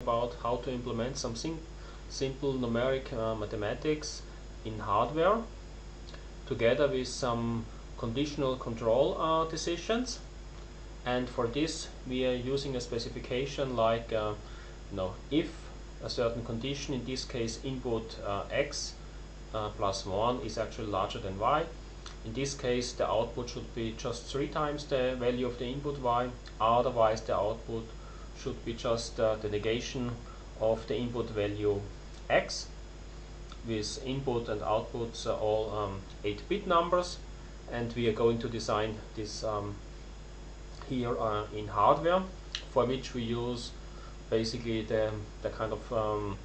about how to implement some simple numeric mathematics in hardware together with some conditional control decisions. And for this we are using a specification like if a certain condition, in this case input x plus 1 is actually larger than y. In this case the output should be just 3 times the value of the input y, otherwise the output should be just the negation of the input value x, with input and outputs all 8-bit numbers. And we are going to design this here in hardware, for which we use basically the kind of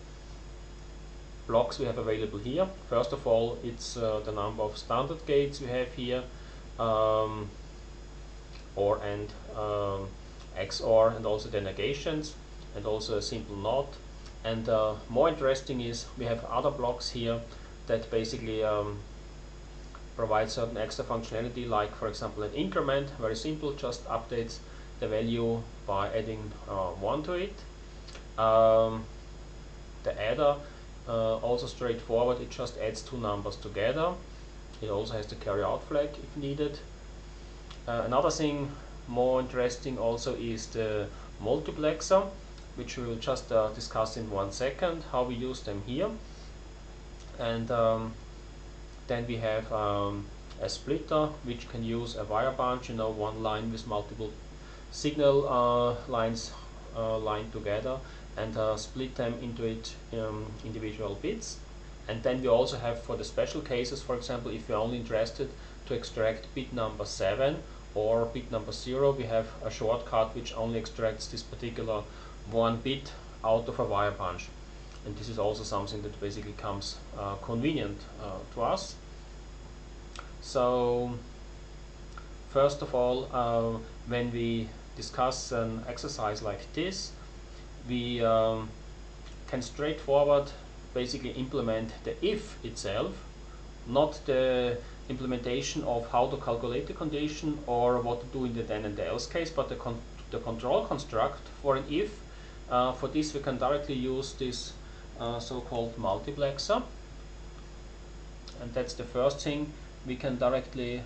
blocks we have available here. First of all, it's the number of standard gates we have here, OR and XOR, and also the negations, and also a simple NOT. And more interesting is we have other blocks here that basically provide certain extra functionality, like for example an increment, very simple, just updates the value by adding 1 to it. The adder, also straightforward, it just adds 2 numbers together. It also has the carry out flag if needed. Another thing more interesting also is the multiplexer, which we will just discuss in 1 second, how we use them here. And then we have a splitter, which can use a wire branch, one line with multiple signal lines lined together, and split them into individual bits. And then we also have, for the special cases, for example, if you're only interested to extract bit number 7 or bit number 0, we have a shortcut which only extracts this particular 1 bit out of a wire branch. And this is also something that basically comes convenient to us. So first of all, when we discuss an exercise like this, we can straightforward basically implement the if itself, not the implementation of how to calculate the condition or what to do in the then and the else case, but the control construct for an if. For this we can directly use this so-called multiplexer, and that's the first thing we can directly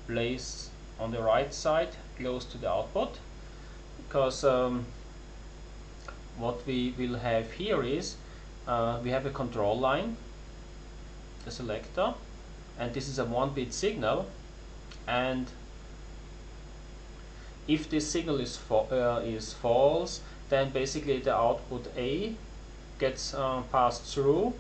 place on the right side close to the output, because what we will have here is we have a control line, the selector, and this is a 1-bit signal, and if this signal is false, then basically the output A gets passed through,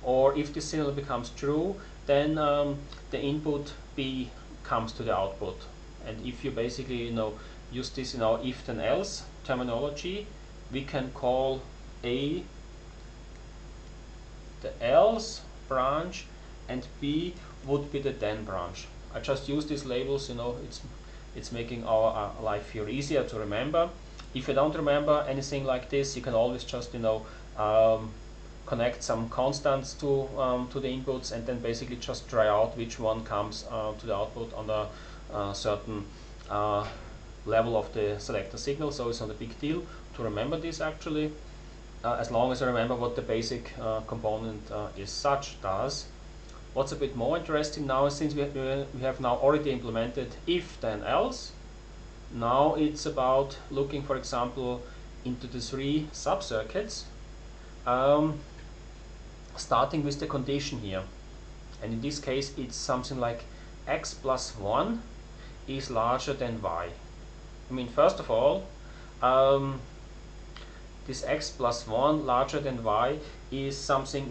or if this signal becomes true, then the input B comes to the output. And if you basically use this in our if then else terminology, we can call A the else branch and B would be the then branch. I just use these labels, it's making our life here easier to remember. If you don't remember anything like this, you can always just connect some constants to the inputs, and then basically just try out which one comes to the output on a certain level of the selector signal. So it's not a big deal to remember this actually, as long as I remember what the basic component is such does. What's a bit more interesting now, since we have now already implemented if then else, now it's about looking, for example, into the 3 subcircuits, starting with the condition here. And in this case it's something like x plus 1 is larger than y. I mean, first of all, this x plus 1 larger than y is something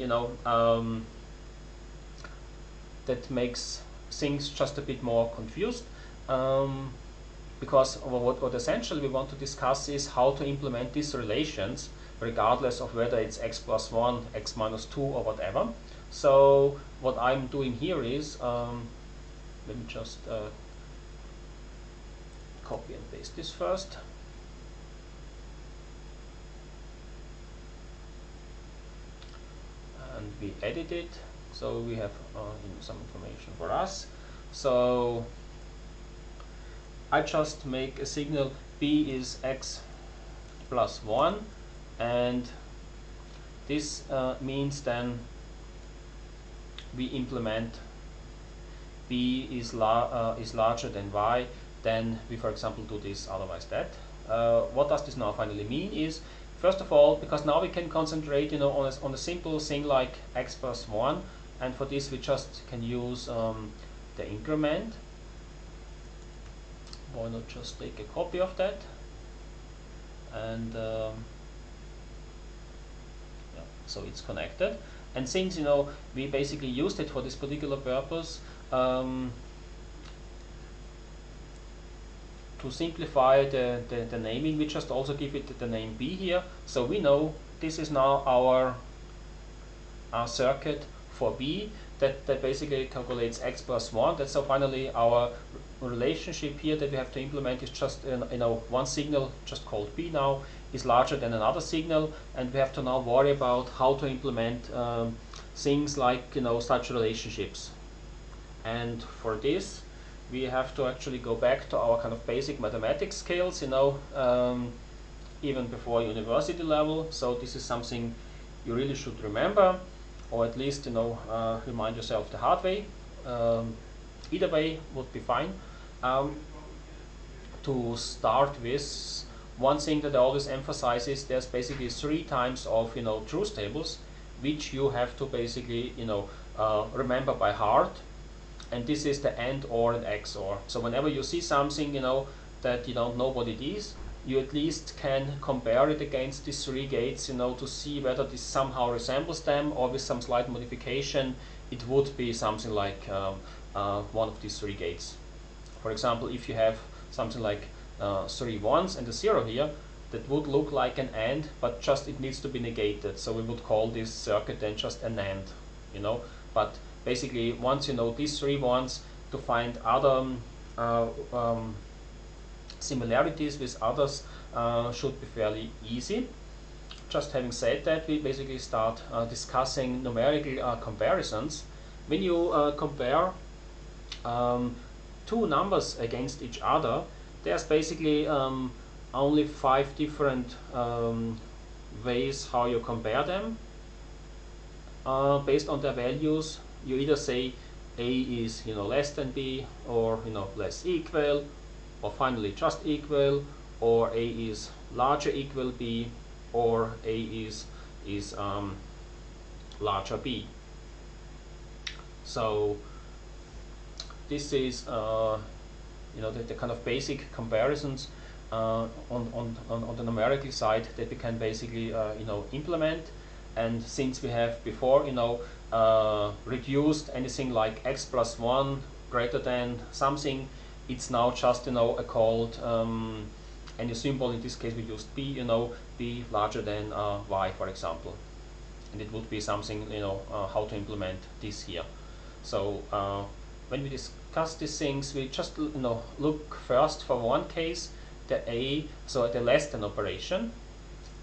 that makes things just a bit more confused, because what essentially we want to discuss is how to implement these relations regardless of whether it's x plus 1, x minus 2 or whatever. So what I'm doing here is, let me just copy and paste this first. And we edit it, so we have some information for us. So I just make a signal B is x plus 1, and this means then we implement b is larger than y, then we, for example, do this, otherwise that. What does this now finally mean is, first of all, because now we can concentrate, on a simple thing like x plus 1, and for this we just can use the increment. Why not just take a copy of that, and yeah, so it's connected. And since we basically used it for this particular purpose, to simplify the naming, we just also give it the name B here. So we know this is now our circuit for B that basically calculates x plus 1. That's so finally our relationship here that we have to implement is just one signal just called B now is larger than another signal, and we have to now worry about how to implement things like such relationships. And for this we have to actually go back to our kind of basic mathematics skills, even before university level. So this is something you really should remember, or at least remind yourself the hard way. Either way would be fine. To start with, one thing that I always emphasize is there's basically 3 types of truth tables which you have to basically remember by heart. And this is the AND, OR, and XOR. So whenever you see something that you don't know what it is, you at least can compare it against these 3 gates to see whether this somehow resembles them, or with some slight modification it would be something like one of these 3 gates. For example, if you have something like 3 ones and a 0 here, that would look like an AND, but just it needs to be negated. So we would call this circuit then just an AND, but basically, once you know these 3 ones, to find other similarities with others should be fairly easy. Just having said that, we basically start discussing numerical comparisons. When you compare 2 numbers against each other, there's basically only 5 different ways how you compare them based on their values. You either say A is less than B, or less equal, or finally just equal, or A is larger equal B, or A is larger B. So this is the kind of basic comparisons on the numerical side that we can basically implement. And since we have before reduced anything like x plus 1 greater than something, it's now just a called any symbol. In this case we used b, b larger than y, for example, and it would be something how to implement this here. So when we discuss these things, we just look first for one case, the A, so the less than operation.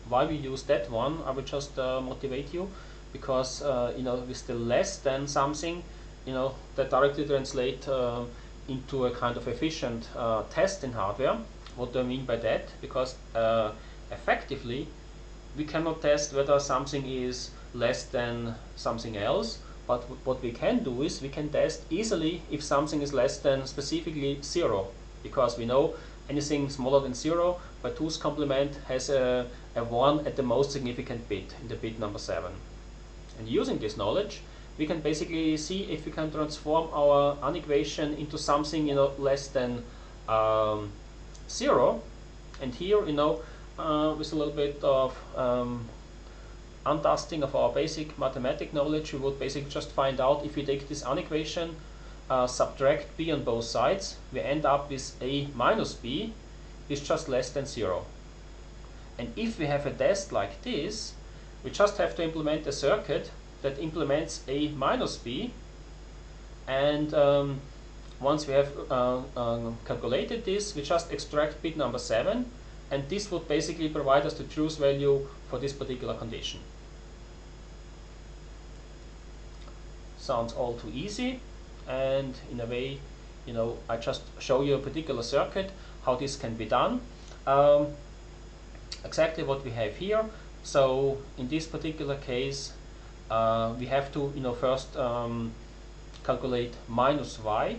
Why we use that one, I will just motivate you, because with the less than something, that directly translate into a kind of efficient test in hardware. What do I mean by that? Because effectively we cannot test whether something is less than something else, but what we can do is we can test easily if something is less than specifically 0, because we know anything smaller than 0 by 2's complement has a 1 at the most significant bit, in the bit number 7. And using this knowledge, we can basically see if we can transform our unequation into something less than 0. And here, with a little bit of undusting of our basic mathematics knowledge, we would basically just find out if we take this unequation, subtract b on both sides, we end up with a minus b is just less than 0. And if we have a test like this, we just have to implement a circuit that implements a minus b, and once we have calculated this, we just extract bit number 7, and this would basically provide us the truth value for this particular condition. Sounds all too easy, and in a way, I just show you a particular circuit, how this can be done. exactly what we have here. So in this particular case, we have to first calculate minus y.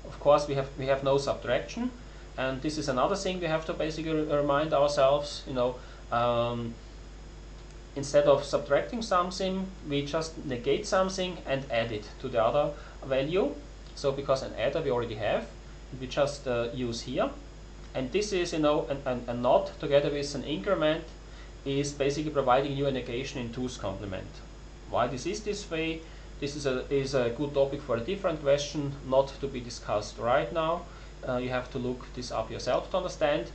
Of course, we have no subtraction, and this is another thing we have to basically remind ourselves. Instead of subtracting something, we just negate something and add it to the other value. So because an adder we already have, we just use here. And this is, a not together with an increment is basically providing you a negation in 2's complement. Why this is this way? This is a good topic for a different question, not to be discussed right now. You have to look this up yourself to understand.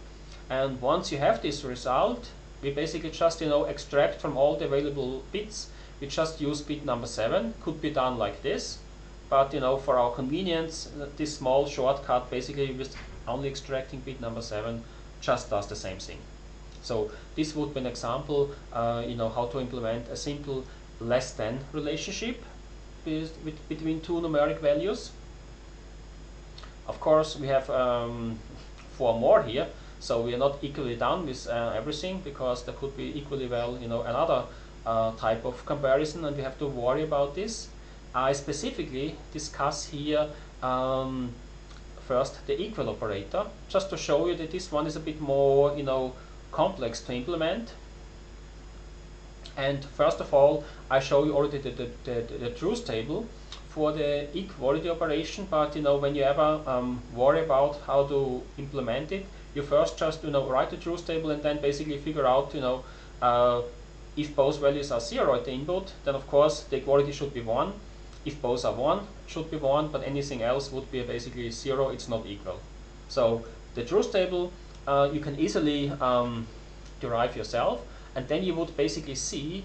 And once you have this result, we basically just extract from all the available bits. We just use bit number 7. Could be done like this, but for our convenience, this small shortcut basically with only extracting bit number 7 just does the same thing. So this would be an example, how to implement a simple less than relationship between two numeric values. Of course, we have 4 more here. So we are not equally done with everything, because there could be equally well, another type of comparison, and we have to worry about this. I specifically discuss here first the equal operator, just to show you that this one is a bit more, complex to implement. And first of all, I show you already the truth table for the equality operation. But when you ever worry about how to implement it, you first just write the truth table and then basically figure out if both values are 0 at the input, then of course the equality should be 1. If both are 1, it should be 1, but anything else would be basically 0. It's not equal. So the truth table you can easily derive yourself, and then you would basically see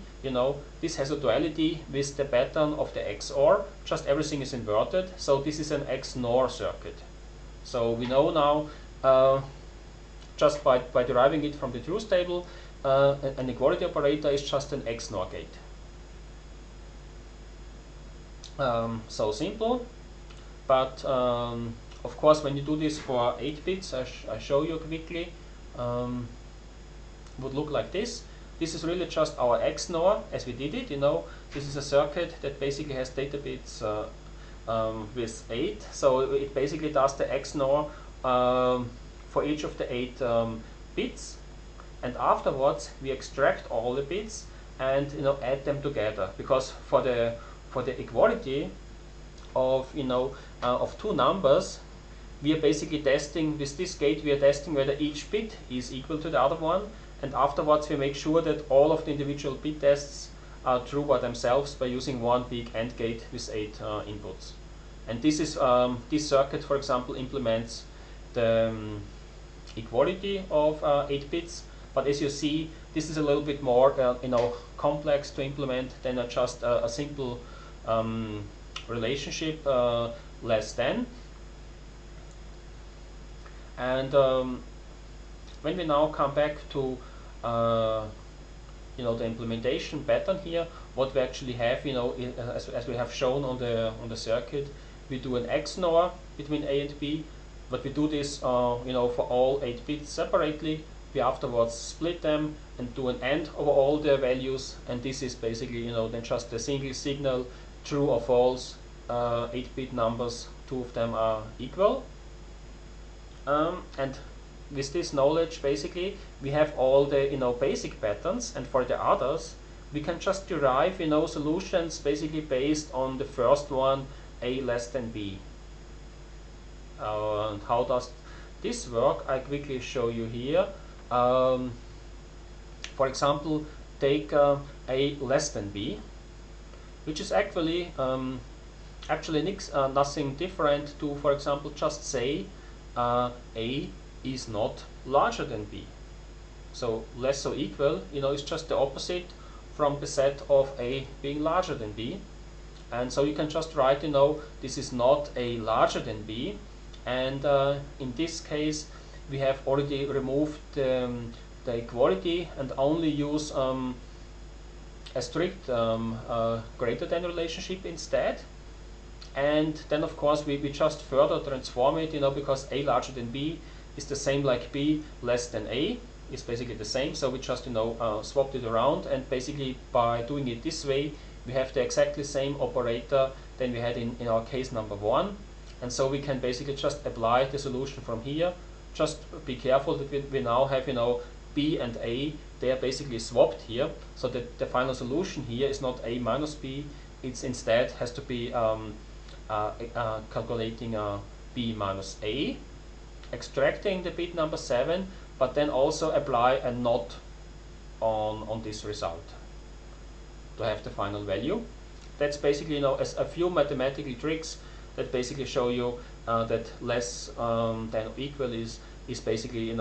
this has a duality with the pattern of the XOR. Just everything is inverted, so this is an XNOR circuit. So we know now just by deriving it from the truth table, an equality operator is just an XNOR gate. So simple, but of course when you do this for 8 bits, I show you quickly, would look like this. This is really just our XNOR as we did it. This is a circuit that basically has data bits with 8, so it basically does the XNOR for each of the 8 bits, and afterwards we extract all the bits and add them together, because for the equality of of 2 numbers, we are basically testing with this gate. We are testing whether each bit is equal to the other one, and afterwards we make sure that all of the individual bit tests are true by themselves by using one big AND gate with 8 inputs. And this is this circuit, for example, implements the equality of 8 bits. But as you see, this is a little bit more complex to implement than just a simple relationship less than. And when we now come back to the implementation pattern here, what we actually have, as we have shown on the circuit, we do an XNOR between A and B, but we do this for all 8 bits separately. We afterwards split them and do an AND over all their values, and this is basically then just a single signal, true or false. 8-bit numbers, 2 of them are equal, and with this knowledge basically we have all the basic patterns, and for the others we can just derive solutions basically based on the first one, A less than B. And how does this work? I quickly show you here. For example, take A less than B, which is actually nothing different to, for example, just say A is not larger than B. So less or equal, is just the opposite from the set of A being larger than B. And so you can just write, this is not A larger than B. And in this case, we have already removed the equality and only use a strict greater than relationship instead. And then of course we just further transform it, because A larger than B is the same like B less than A. is basically the same, so we just swapped it around, and basically by doing it this way we have the exactly same operator than we had in our case number 1, and so we can basically just apply the solution from here. Just be careful that we now have b and a, they are basically swapped here, so that the final solution here is not a minus b, it's instead has to be calculating b minus a, extracting the bit number 7, but then also apply a not on this result to have the final value. That's basically as a few mathematical tricks that basically show you that less than or equal is basically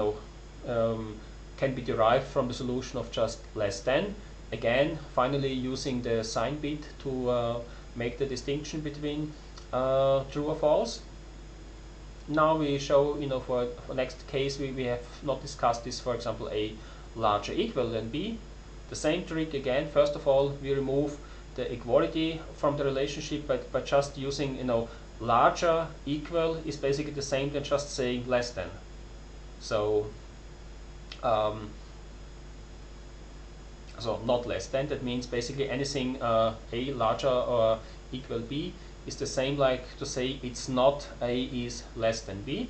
can be derived from the solution of just less than. Again, finally using the sign bit to make the distinction between true or false. Now we show, for next case we have not discussed this, for example, a larger equal than b. The same trick again. First of all, we remove the equality from the relationship by just using, larger equal is basically the same than just saying less than. So so not less than, that means basically anything a larger or equal b is the same like to say it's not a is less than b.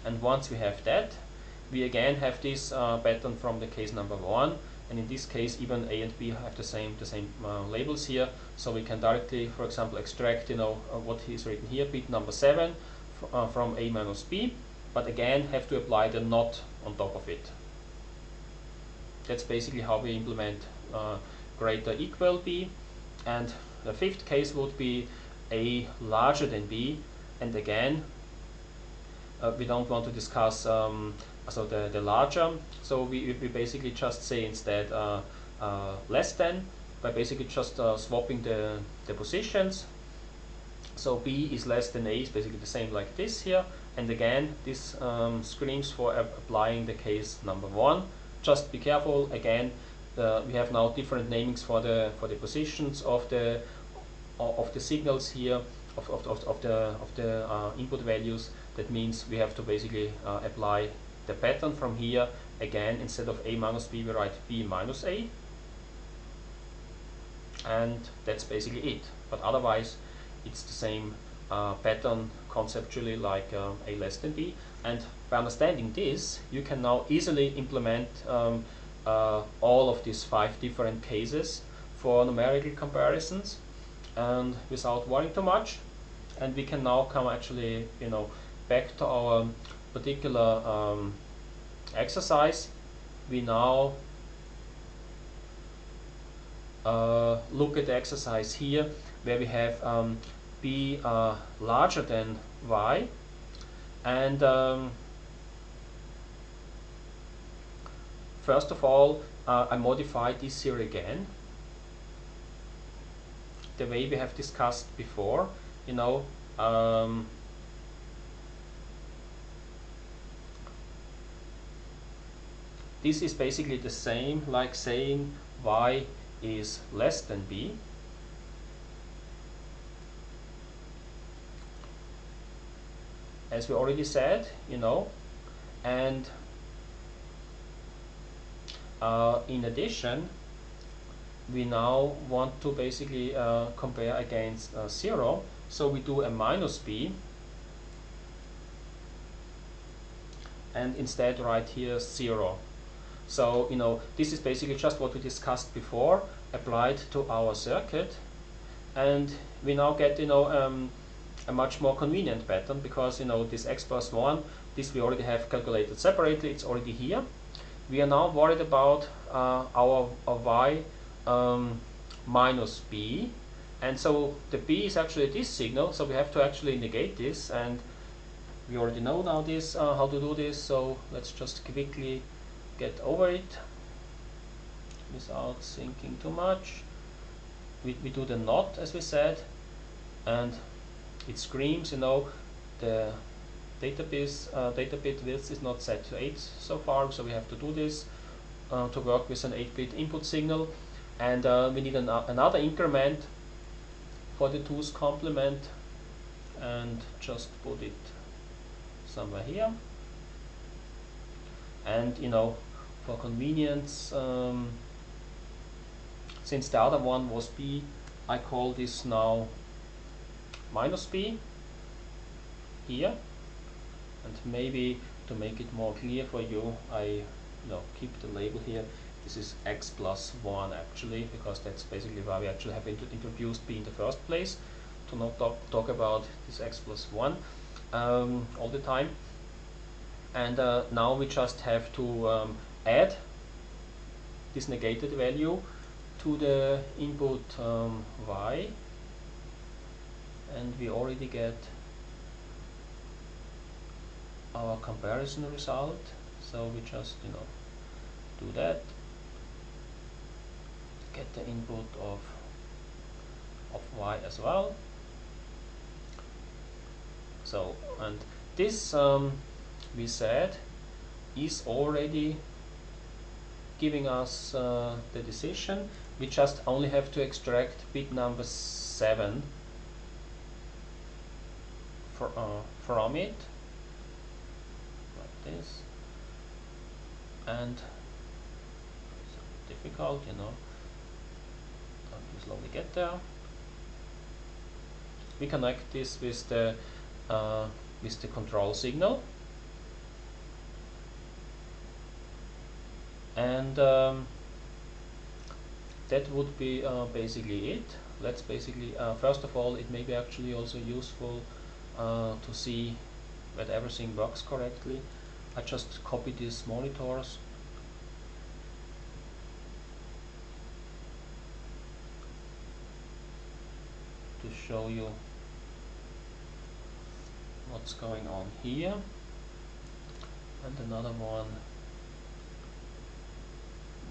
And once we have that, we again have this pattern from the case number 1, and in this case even a and b have the same labels here, so we can directly, for example, extract what is written here, bit number 7 from a minus b, but again have to apply the not on top of it. That's basically how we implement greater equal b. And the fifth case would be a larger than b, and again we don't want to discuss so the larger, so we basically just say instead less than, by basically just swapping the positions. So b is less than a is basically the same like this here, and again this screams for applying the case number 1. Just be careful again, we have now different namings for the positions of the signals here, of the input values. That means we have to basically apply the pattern from here. Again, instead of a minus b, we write b minus a, and that's basically it. But otherwise it's the same pattern conceptually like a less than b. And by understanding this, you can now easily implement all of these 5 different cases for numerical comparisons, and without worrying too much. And we can now come actually back to our particular exercise. We now look at the exercise here where we have b larger than y, and first of all I modify this here again the way we have discussed before. This is basically the same like saying y is less than b. As we already said, and in addition, we now want to basically compare against 0, so we do a minus b, and instead write here 0. So this is basically just what we discussed before applied to our circuit, and we now get a much more convenient pattern, because this x plus 1, this we already have calculated separately, it's already here. We are now worried about our y minus b, and so the b is actually this signal, so we have to actually negate this, and we already know now this how to do this, so let's just quickly get over it without thinking too much. We do the not, as we said, and it screams, the data bit width is not set to 8 so far, so we have to do this to work with an 8-bit input signal, and we need another increment for the 2's complement, and just put it somewhere here. And for convenience, since the other one was b, I call this now minus b here, and maybe to make it more clear for you, I keep the label here. This is x plus 1 actually, because that's basically why we actually have introduced b in the first place, to not talk about this x plus 1 all the time. And now we just have to add this negated value to the input y, and we already get our comparison result. So we just do that, get the input of y as well. So, and this we said is already giving us the decision. We just only have to extract bit number 7 from it, like this. And it's difficult, you slowly get there. We connect this with the control signal, and that would be basically it. Let's basically first of all, it may be actually also useful to see that everything works correctly. I just copy these monitors to show you what's going on here, and another one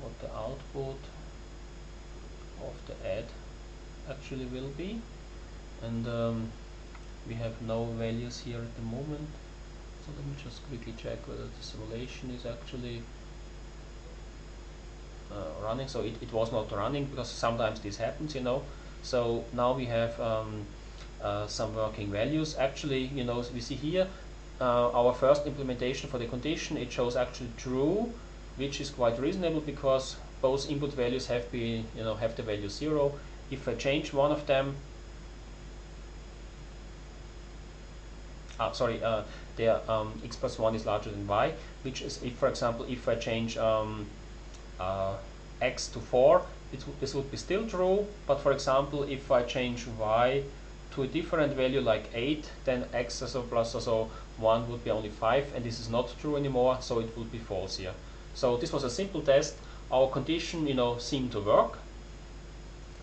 what the output of the add actually will be. And we have no values here at the moment, so let me just quickly check whether the simulation is actually running. So it was not running, because sometimes this happens, So now we have some working values. Actually, we see here our first implementation for the condition. It shows actually true, which is quite reasonable, because both input values have the value 0. If I change one of them, x plus 1 is larger than y, which is if, for example, if I change x to 4, this would be still true. But for example, if I change y to a different value like 8, then x plus 1 would be only 5, and this is not true anymore, so it would be false here. So this was a simple test. Our condition seemed to work,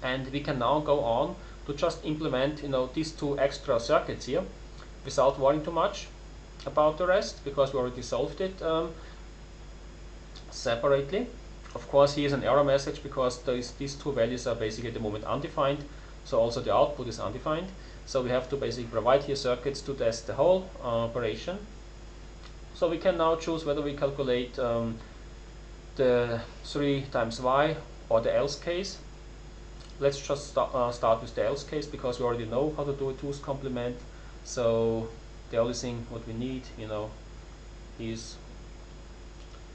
and we can now go on to just implement these two extra circuits here without worrying too much about the rest, because we already solved it separately. Of course, here's an error message, because these two values are basically at the moment undefined, so also the output is undefined. So we have to basically provide here circuits to test the whole operation. So we can now choose whether we calculate the 3 times y or the else case. Let's just start with the else case, because we already know how to do a 2's complement. So the only thing what we need, is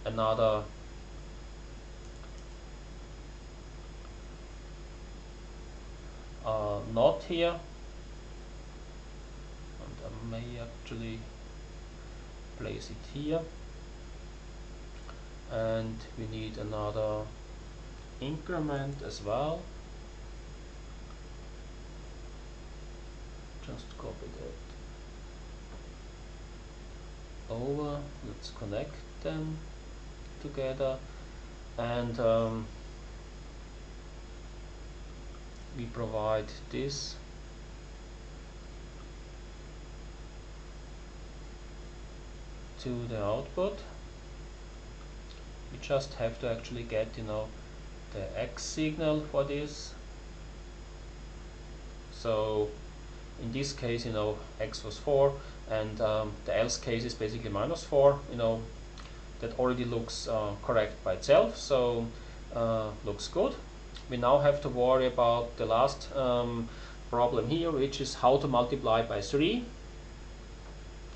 another not here, and I may actually place it here, and we need another increment as well. Just copy that over. Let's connect them together, and we provide this to the output. We just have to actually get the x signal for this. So in this case, x was 4, and the else case is basically minus 4. That already looks correct by itself, so looks good. We now have to worry about the last problem here, which is how to multiply by 3.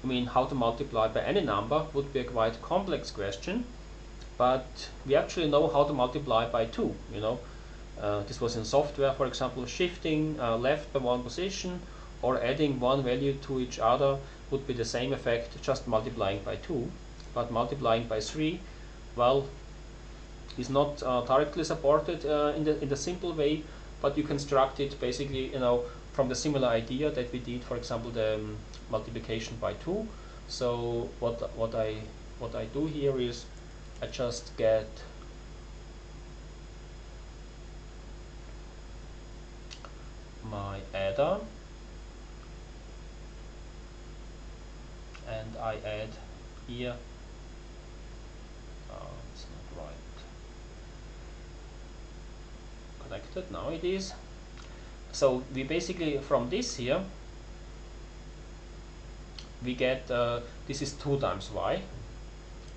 I mean, how to multiply by any number would be a quite complex question, but we actually know how to multiply by 2, you know. This was in software, for example, shifting left by one position or adding one value to each other would be the same effect, just multiplying by 2. But multiplying by 3, well, is not directly supported in the simple way, but you construct it basically, you know, from the similar idea that we did, for example, the multiplication by 2. So what I do here is I just get my adder and I add here, it's not right connected, now it is. So we basically, from this here, we get, this is 2 times y.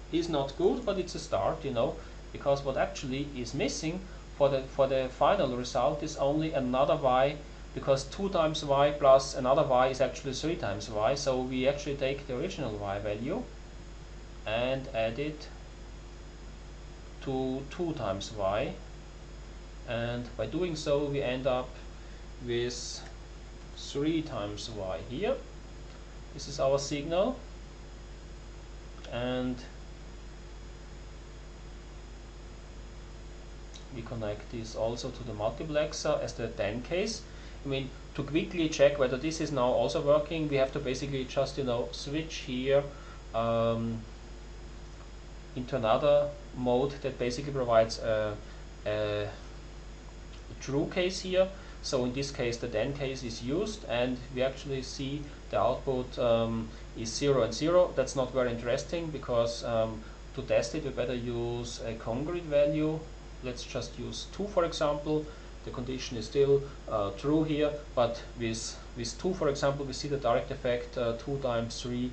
Is not good, but it's a start, you know, because what actually is missing for the final result is only another y, because 2 times y plus another y is actually 3 times y. So we actually take the original y value and add it to 2 times y, and by doing so we end up with 3 times y here. This is our signal, and we connect this also to the multiplexer as the then case. I mean, to quickly check whether this is now also working, we have to basically just, you know, switch here into another mode that basically provides a true case here. So in this case the then case is used, and we actually see the output is 0 and 0. That's not very interesting, because to test it we better use a congruent value. Let's just use 2, for example. The condition is still true here, but with 2, for example, we see the direct effect 2 times 3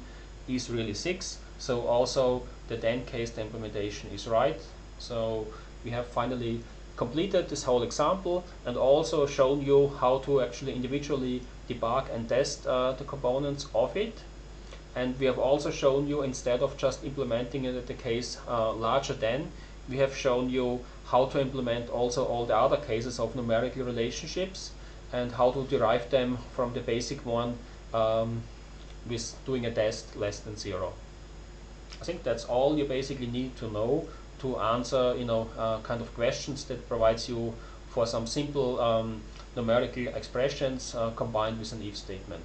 is really 6. So also the then case, the implementation is right. So we have finally completed this whole example and also shown you how to actually individually debug and test the components of it. And we have also shown you, instead of just implementing it at the case larger than, we have shown you how to implement also all the other cases of numerical relationships and how to derive them from the basic one with doing a test less than 0. I think that's all you basically need to know to answer, you know, kind of questions that provides you for some simple numerical expressions combined with an if statement.